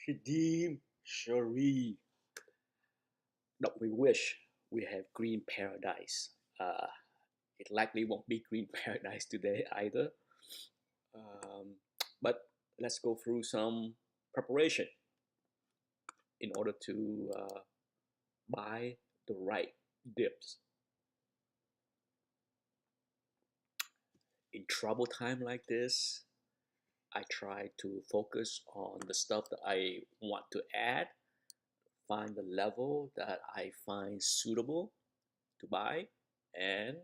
Redeem, Cherie. Don't we wish we have green paradise? Uh, it likely won't be green paradise today either. Um, but let's go through some preparation in order to buy the right dips. In trouble time like this, I try to focus on the stuff that I want to add, find the level that I find suitable to buy, and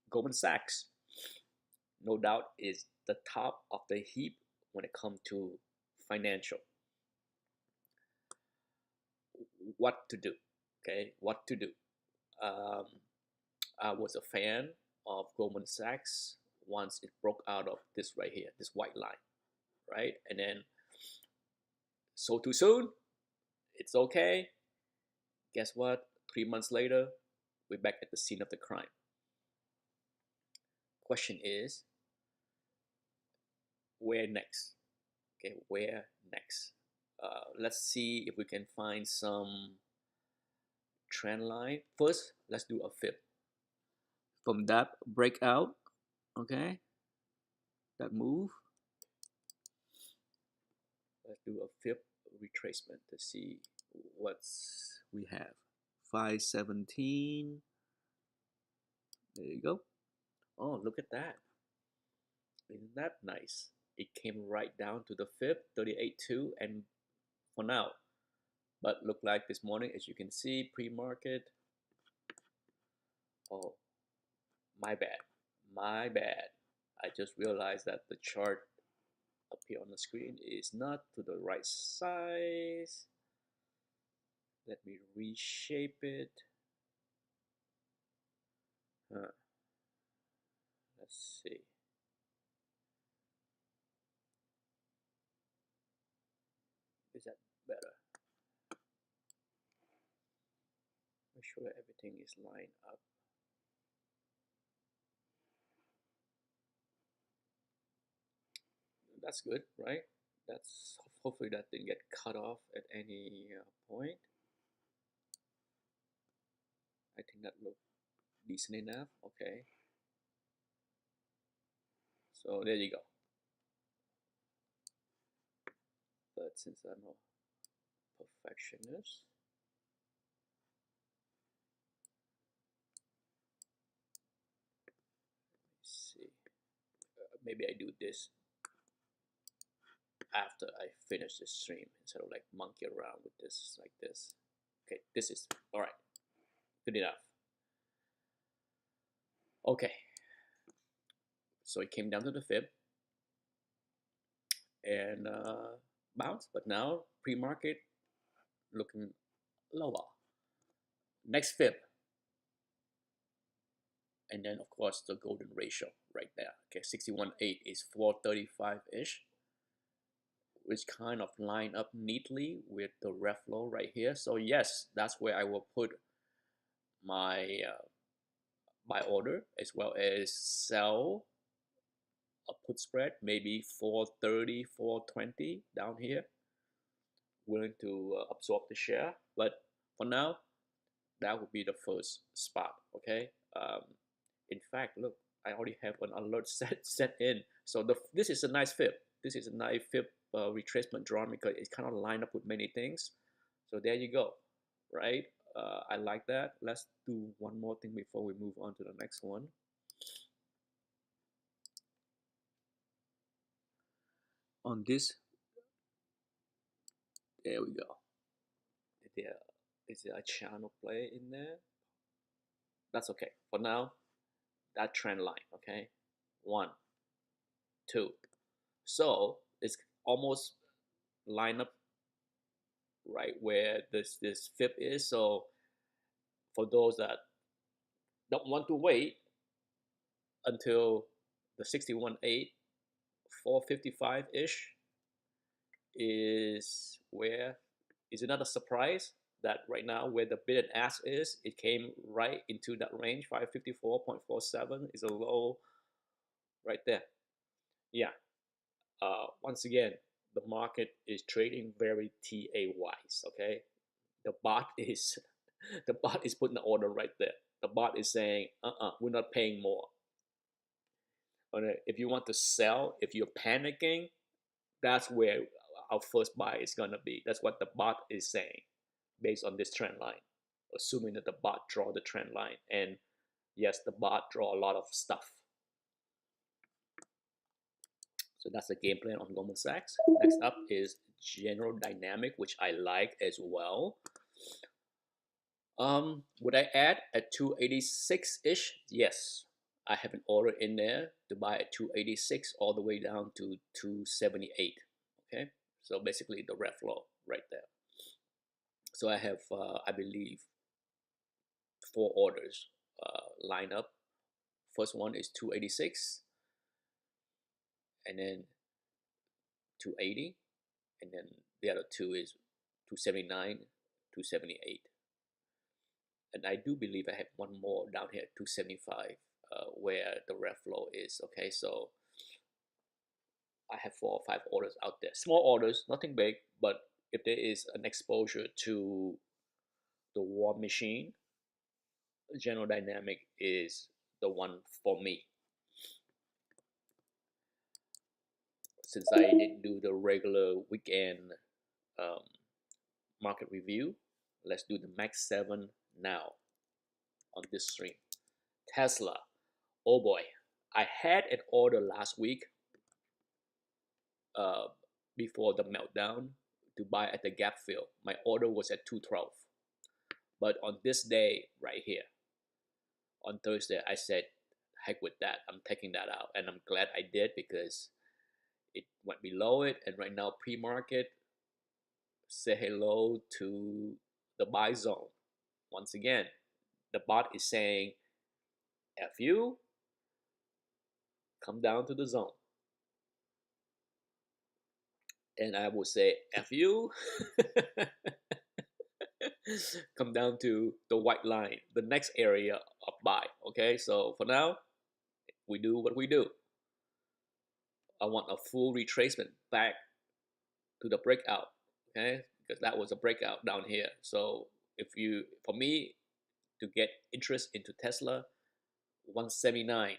Goldman Sachs, no doubt, is the top of the heap when it comes to financial. What to do? Okay, what to do? Um, I was a fan of Goldman Sachs once it broke out of this right here, this white line, right? And then, so too soon, it's okay. Guess what? 3 months later, we're back at the scene of the crime. Question is, where next? Okay, where next? Let's see if we can find some trend line. First, let's do a fib. From that breakout, okay, that move, let's do a fib retracement to see what's we have. 517. There you go. Oh, look at that. Isn't that nice? It came right down to the fib, 38.2, and for now. But look like this morning, as you can see, pre-market. Oh, my bad. My bad. I just realized that the chart up here on the screen is not to the right size. Let me reshape it. Let's see. Is that better? Make sure everything is lined up. That's good, right? That's hopefully that didn't get cut off at any point. I think that looked decent enough. Okay. So there you go. But since I'm a perfectionist, let's see. Maybe I do this after I finish this stream instead of like monkey around with this like this. Okay, this is all right. Good enough. Okay. So it came down to the fib and bounced, but now pre-market looking lower. Next fib, and then of course the golden ratio right there. Okay, 61.8 is 435-ish, which kind of line up neatly with the ref low right here. So yes, that's where I will put my buy order as well as sell a put spread, maybe 430, 420 down here, willing to absorb the share. But for now, that would be the first spot. Okay. In fact, look, I already have an alert set in. So this is a nice fib. This is a nice fib retracement drawn because it's kind of lined up with many things. So there you go, right? I like that. Let's do one more thing before we move on to the next one. On this, there we go. Is there a channel play in there? That's okay. For now, that trend line, okay? 1, 2. So it's almost lined up right where this fib is. So for those that don't want to wait until the 61.8, 455-ish is where is another surprise that right now where the bid and ask is, it came right into that range. 554.47 is a low right there. Yeah. Once again, the market is trading very TA wise. Okay, the bot is the bot is putting the order right there. The bot is saying, we're not paying more. Okay? If you want to sell, if you're panicking, that's where our first buy is gonna be. That's what the bot is saying, based on this trend line, assuming that the bot draw the trend line. And yes, the bot draw a lot of stuff. So that's the game plan on Goldman Sachs. Next up is General Dynamic, which I like as well. Would I add at 286-ish? Yes. I have an order in there to buy at 286 all the way down to 278. Okay, so basically the red flow right there. So I have, I believe, 4 orders lined up. First one is 286, and then 280, and then the other two is 279, 278. And I do believe I have one more down here at 275, where the red flow is. Okay, so I have 4 or 5 orders out there. Small orders, nothing big, but if there is an exposure to the war machine, General Dynamic is the one for me. Since I didn't do the regular weekend market review, let's do the MAG7 now on this stream. Tesla, oh boy, I had an order last week before the meltdown to buy at the gap fill. My order was at 212, but on this day right here, on Thursday, I said, heck with that, I'm taking that out, and I'm glad I did, because it went below it, and right now pre-market say hello to the buy zone. Once again, the bot is saying, F you, come down to the zone. And I will say, F you, come down to the white line, the next area of buy. Okay, so for now, we do what we do. I want a full retracement back to the breakout, okay, because that was a breakout down here. So for me to get interest into Tesla, 179,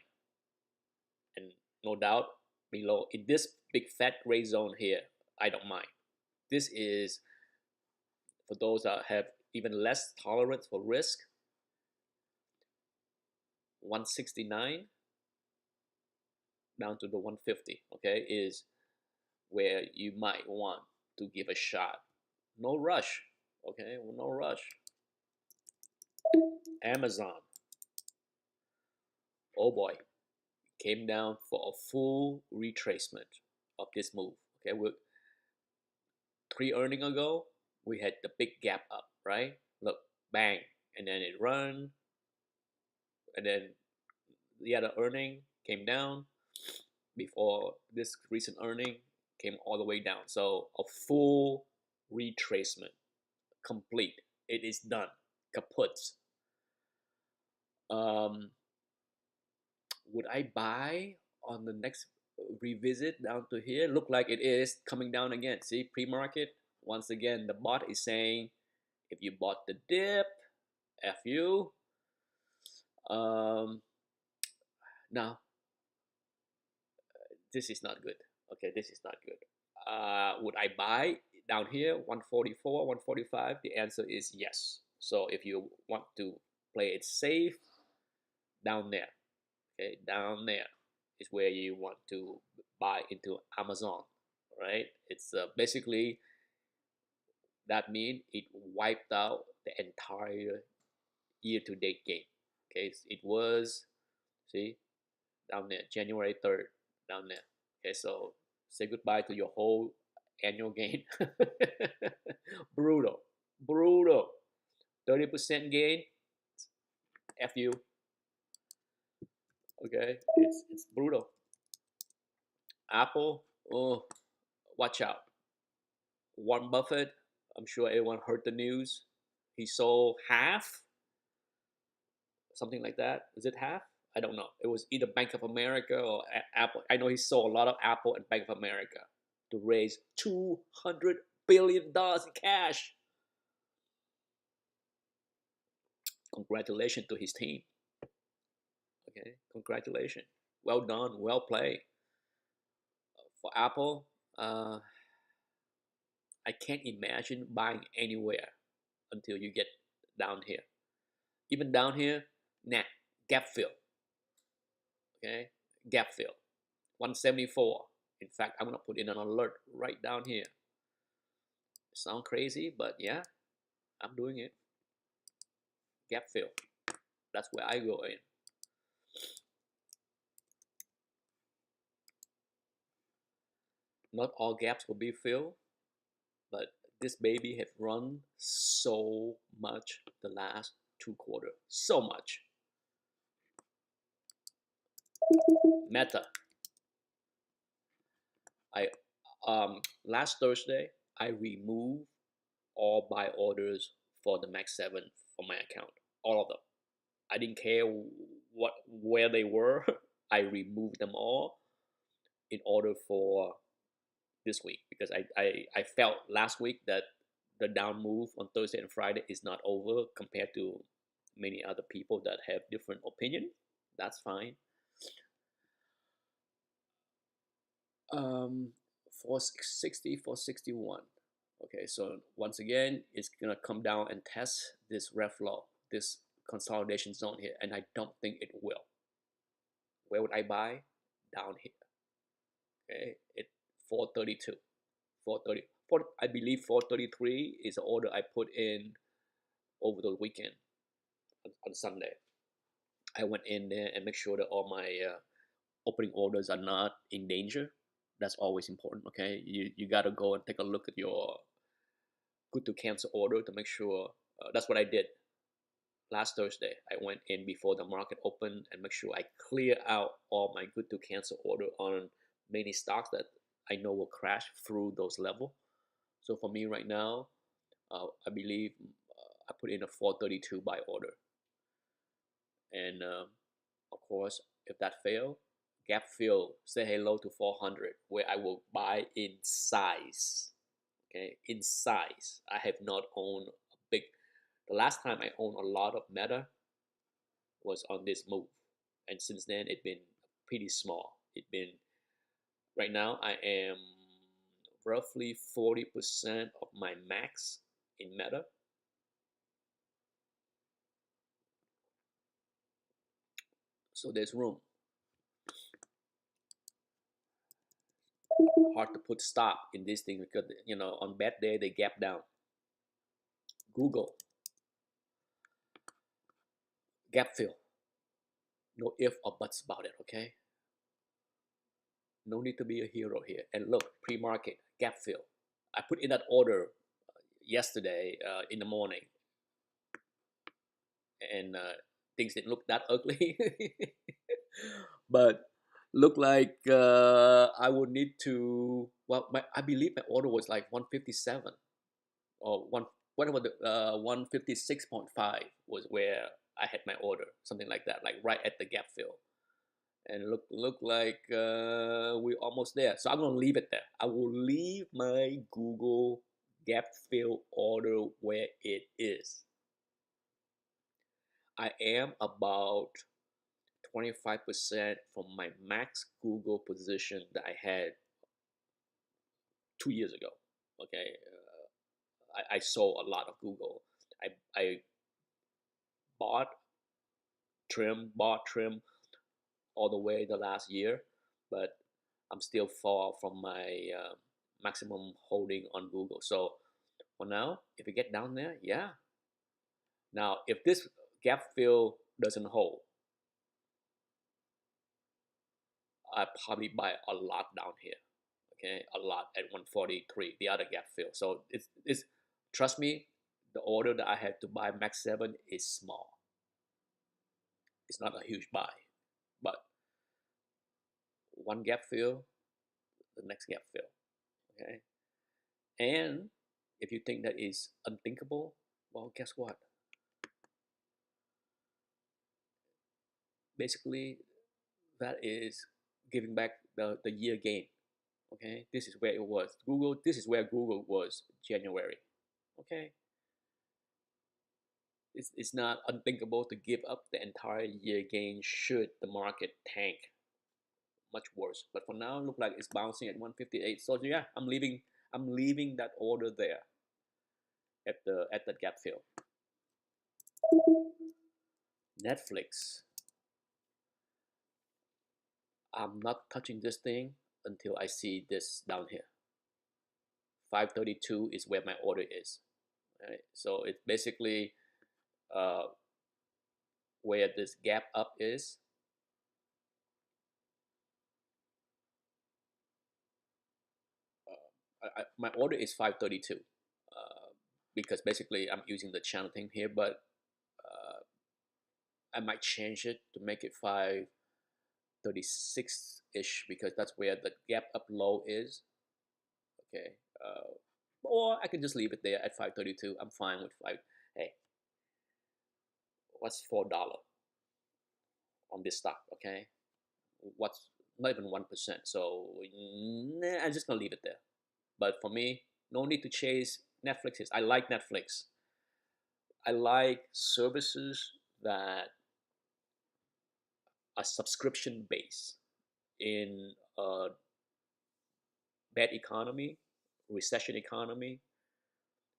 and no doubt below in this big fat gray zone here, I don't mind. This is for those that have even less tolerance for risk. 169 down to the 150, okay, is where you might want to give a shot. No rush, okay, well, no rush. Amazon, oh boy, came down for a full retracement of this move. Okay, we're 3 earnings ago, we had the big gap up, right? Look, bang, and then it run, and then the other earning came down before this recent earning came all the way down. So a full retracement, complete. It is done, kaput. Would I buy on the next revisit down to here? Look like it is coming down again. See, pre-market, once again, the bot is saying, if you bought the dip, F you. Now, this is not good. Okay, this is not good. Would I buy down here, 144, 145? The answer is yes. So if you want to play it safe, down there, okay, down there is where you want to buy into Amazon, right? It's basically, that means it wiped out the entire year-to-date gain. Okay, it was, see, down there, January 3rd, down there. Okay, so say goodbye to your whole annual gain. Brutal, brutal. 30% gain, F you. Okay, it's brutal. Apple, oh, watch out. Warren Buffett, I'm sure everyone heard the news. He sold half, something like that. Is it half? I don't know. It was either Bank of America or Apple. I know he sold a lot of Apple and Bank of America. to raise $200 billion in cash. Congratulations to his team. Okay, congratulations. Well done, well played. For Apple, I can't imagine buying anywhere until you get down here. Even down here, nah, gap fill. Okay, gap fill. 174. In fact, I'm gonna put in an alert right down here. Sound crazy, but yeah, I'm doing it. Gap fill. That's where I go in. Not all gaps will be filled, but this baby have run so much the last 2 quarters. So much. Meta. I last Thursday I removed all buy orders for the MAG7 from my account. All of them. I didn't care where they were. I removed them all in order for this week because I felt last week that the down move on Thursday and Friday is not over compared to many other people that have different opinion. That's fine. 460, 461. Okay, so once again, it's gonna come down and test this ref low, this consolidation zone here, and I don't think it will. Where would I buy? Down here. Okay, it 432, 430. I believe 433 is the order I put in over the weekend on Sunday. I went in there and make sure that all my opening orders are not in danger. That's always important. Okay, you gotta go and take a look at your good to cancel order to make sure. That's what I did last Thursday. I went in before the market opened and make sure I clear out all my good to cancel order on many stocks that I know will crash through those levels. So for me right now, I believe I put in a 432 buy order, and of course, if that fail, gap fill, say hello to 400, where I will buy in size. Okay, in size. I have not owned a big. The last time I owned a lot of Meta was on this move, and since then it's been pretty small. It's been right now I am roughly 40% of my max in Meta. So there's room. Hard to put stop in this thing because on bad day they gap down. Google gap fill. No if or buts about it, okay? No need to be a hero here. And look, pre-market gap fill. I put in that order yesterday in the morning, and things didn't look that ugly, but look like I would need to. Well, I believe my order was like 157 or whatever the 156.5 was where I had my order, something like that, like right at the gap fill. And look like we're almost there. So I'm gonna leave it there. I will leave my Google gap fill order where it is. I am about 25% from my max Google position that I had 2 years ago. Okay, I sold a lot of Google. I bought trim all the way the last year, but I'm still far from my maximum holding on Google. So for now, if we get down there, yeah. Now, if this gap fill doesn't hold, I probably buy a lot down here. Okay, a lot at 143, the other gap fill. So it's trust me, the order that I had to buy MAG7 is small. It's not a huge buy, but one gap fill, the next gap fill. Okay, and if you think that is unthinkable, well, guess what? Basically, that is giving back the year gain. Okay, this is where it was. Google, this is where Google was January. Okay, it's not unthinkable to give up the entire year gain should the market tank much worse. But for now, it look like it's bouncing at 158. So yeah, I'm leaving that order there at the gap fill. Netflix. I'm not touching this thing until I see this down here. 532 is where my order is. Right? So it's basically uh, where this gap up is. My order is 532 because basically I'm using the channel thing here, but uh, I might change it to make it 536 ish because that's where the gap up low is. Okay, or I can just leave it there at 532. I'm fine with five. Hey, what's $4 on this stock? Okay, what's not even 1%. So nah, I'm just gonna leave it there. But for me, no need to chase Netflix. I like Netflix. I like services that are subscription based in a bad economy, recession economy.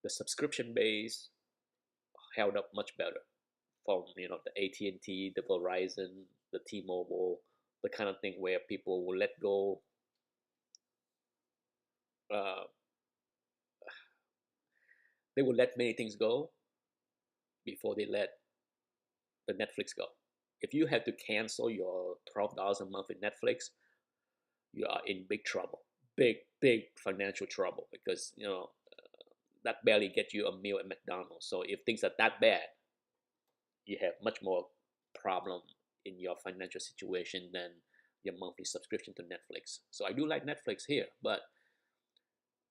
The subscription base held up much better from the AT&T, the Verizon, the T-Mobile, the kind of thing where people will let go. Uh, they will let many things go before they let the Netflix go. If you have to cancel your $12 a month in Netflix, you are in big trouble, big financial trouble because that barely gets you a meal at McDonald's. So if things are that bad, you have much more problem in your financial situation than your monthly subscription to Netflix. So I do like Netflix here, but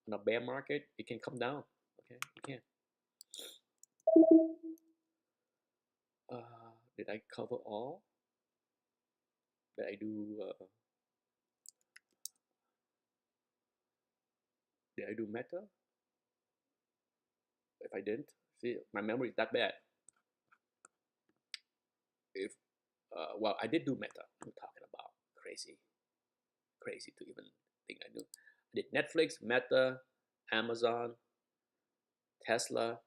in a bear market, it can come down. Okay, it can. Did I cover all? Did I do? Did I do Meta? If I didn't, see, my memory is that bad. If well, I did do Meta. I'm talking about crazy to even think I do. I did Netflix, Meta, Amazon, Tesla,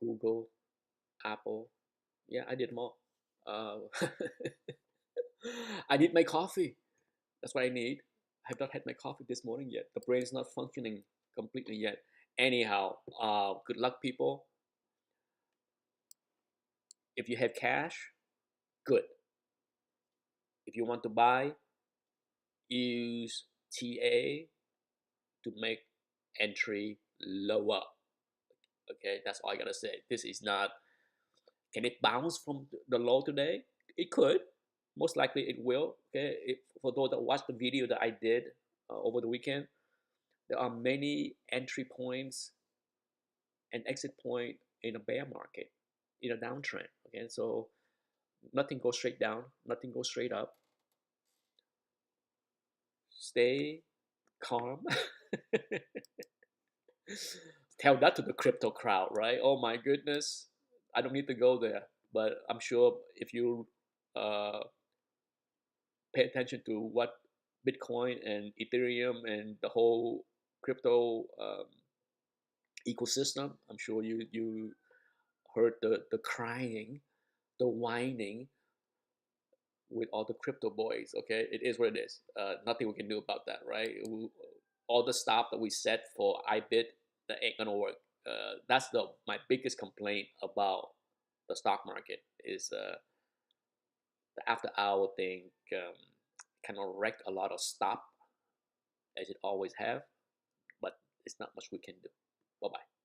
Google, Apple. Yeah, I did more. I need my coffee. That's what I need. I have not had my coffee this morning yet. The brain is not functioning completely yet. Anyhow, good luck, people. If you have cash, good. If you want to buy, use TA to make entry lower. Okay, that's all I gotta say. This is not. Can it bounce from the low today? It could. Most likely it will. Okay, for those that watched the video that I did over the weekend, there are many entry points and exit point in a bear market, in a downtrend. Okay, so nothing goes straight down, nothing goes straight up. Stay calm. Tell that to the crypto crowd, right? Oh my goodness, I don't need to go there, but I'm sure if you uh, pay attention to what Bitcoin and Ethereum and the whole crypto ecosystem, I'm sure you heard the crying, the whining with all the crypto boys. Okay, it is what it is. Nothing we can do about that, right? All the stuff that we set for IBIT, that ain't gonna work. That's the my biggest complaint about the stock market is the after hour thing kind of wrecked a lot of stuff as it always have, but it's not much we can do. Bye bye.